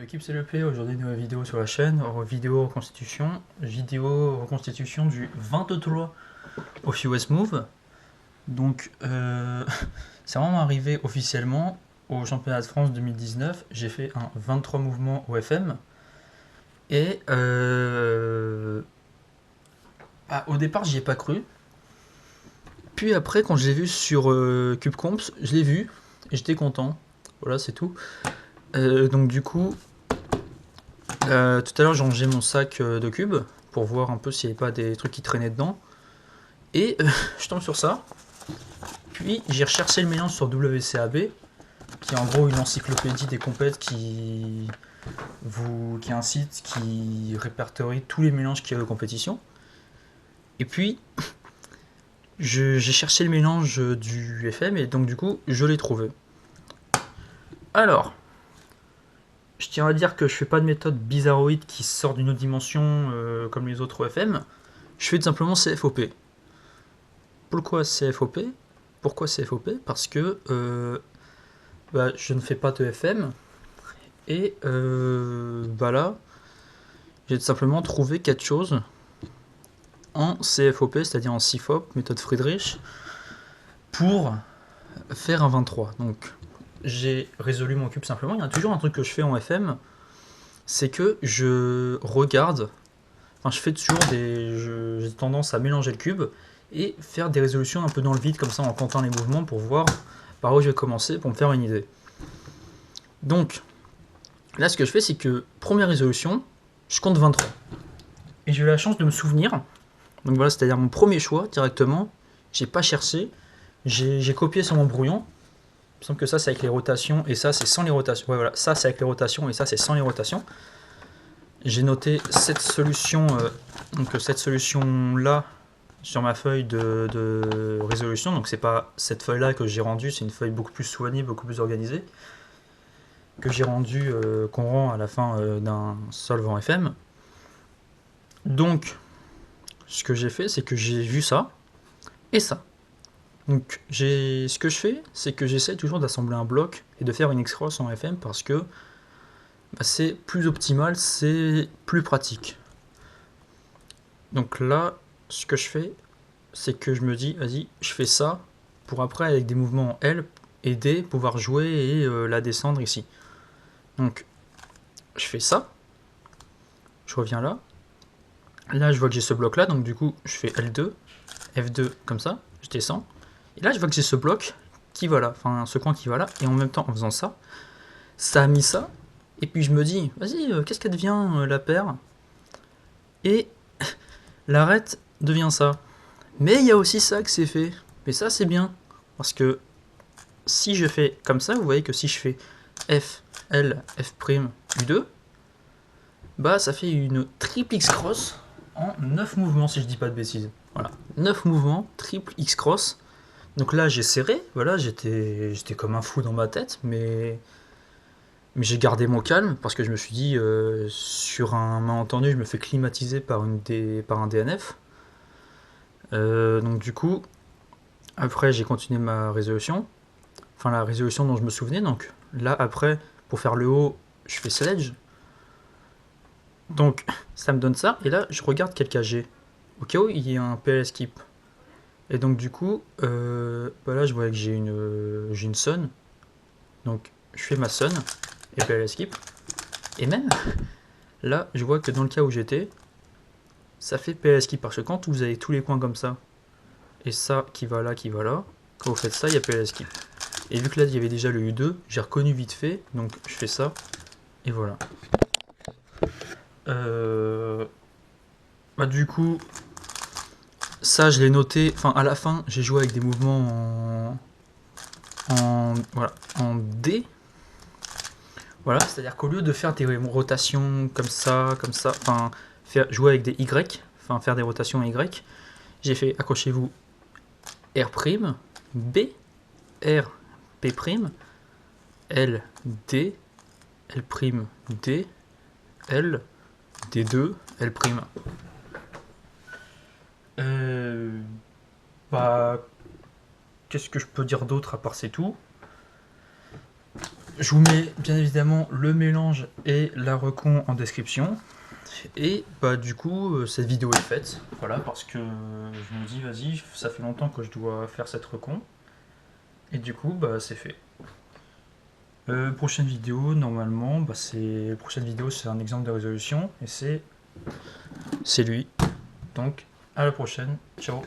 L'équipe CLP, aujourd'hui une nouvelle vidéo sur la chaîne, vidéo reconstitution du 23 of US Move. Donc c'est vraiment arrivé officiellement au championnat de France 2019, j'ai fait un 23 mouvements OFM et au départ j'y ai pas cru, puis après quand je l'ai vu sur CubeComps, je l'ai vu et j'étais content, voilà c'est tout. Donc du coup tout à l'heure j'ai rangé mon sac de cubes pour voir un peu s'il n'y avait pas des trucs qui traînaient dedans. Et je tombe sur ça. Puis j'ai recherché le mélange sur WCAB, qui est en gros une encyclopédie des compètes qui est un site qui répertorie tous les mélanges qu'il y a aux compétitions. Et puis j'ai cherché le mélange du FM et donc du coup je l'ai trouvé. Alors, je tiens à dire que je fais pas de méthode bizarroïde qui sort d'une autre dimension comme les autres OFM. Je fais tout simplement CFOP. Pourquoi CFOP? Pourquoi CFOP? Parce que je ne fais pas de FM et là j'ai tout simplement trouvé quelque chose en CFOP, c'est-à-dire en CFOP, méthode Friedrich, pour faire un 23. Donc j'ai résolu mon cube simplement. Il y a toujours un truc que je fais en FM, c'est que je regarde, je fais toujours j'ai tendance à mélanger le cube et faire des résolutions un peu dans le vide comme ça en comptant les mouvements pour voir par où je vais commencer pour me faire une idée. Donc là ce que je fais c'est que première résolution, je compte 23. Et j'ai eu la chance de me souvenir, donc voilà, c'est-à-dire mon premier choix directement, j'ai pas cherché, j'ai copié sur mon brouillon. Il me semble que ça c'est avec les rotations et ça c'est sans les rotations. Ouais, voilà, ça c'est avec les rotations et ça c'est sans les rotations. J'ai noté cette solution, cette solution là sur ma feuille de résolution. Donc c'est pas cette feuille là que j'ai rendue, c'est une feuille beaucoup plus soignée, beaucoup plus organisée que j'ai rendue, qu'on rend à la fin d'un solvant FM. Donc ce que j'ai fait, c'est que j'ai vu ça et ça. Donc ce que je fais, c'est que j'essaie toujours d'assembler un bloc et de faire une X-Cross en FM parce que c'est plus optimal, c'est plus pratique. Donc là, ce que je fais, c'est que je me dis, vas-y, je fais ça pour après, avec des mouvements en L et D, pouvoir jouer et la descendre ici. Donc, je fais ça. Je reviens là. Là, je vois que j'ai ce bloc-là, donc du coup, je fais L2, F2, comme ça, je descends. Et là, je vois que j'ai ce bloc qui va là, enfin, ce coin qui va là, et en même temps, en faisant ça, ça a mis ça, et puis je me dis, vas-y, qu'est-ce qu'elle devient, la paire? Et l'arête devient ça. Mais il y a aussi ça que c'est fait. Mais ça, c'est bien. Parce que si je fais comme ça, vous voyez que si je fais F, L, F', U2, ça fait une triple X-Cross en 9 mouvements, si je dis pas de bêtises. Voilà, 9 mouvements, triple X-Cross. Donc là, j'ai serré, voilà, j'étais comme un fou dans ma tête, mais j'ai gardé mon calme parce que je me suis dit, sur un malentendu, je me fais climatiser par un DNF. Donc du coup, après j'ai continué ma résolution, enfin la résolution dont je me souvenais. Donc là après, pour faire le haut, je fais sledge. Donc ça me donne ça, et là je regarde quel cas j'ai, au cas où il y a un PL skip. Et donc du coup, là je vois que j'ai une Sun, donc je fais ma Sun et PL skip. Et même là, je vois que dans le cas où j'étais, ça fait PL skip parce que quand vous avez tous les points comme ça, et ça qui va là, quand vous faites ça, il y a PL skip. Et vu que là il y avait déjà le U2, j'ai reconnu vite fait, donc je fais ça, et voilà. Du coup, ça je l'ai noté, enfin à la fin j'ai joué avec des mouvements en D. Voilà, c'est-à-dire qu'au lieu de faire des rotations comme ça, enfin jouer avec des Y, enfin faire des rotations Y, j'ai fait, accrochez-vous, R', B, R, P', L, D, L', D, L, D2, L'. Qu'est-ce que je peux dire d'autre à part c'est tout? Je vous mets bien évidemment le mélange et la recon en description. Et bah du coup cette vidéo est faite, voilà, parce que je me dis vas-y, ça fait longtemps que je dois faire cette recon. Et du coup bah c'est fait. Prochaine vidéo, normalement, bah, prochaine vidéo c'est un exemple de résolution et c'est lui. Donc à la prochaine, ciao.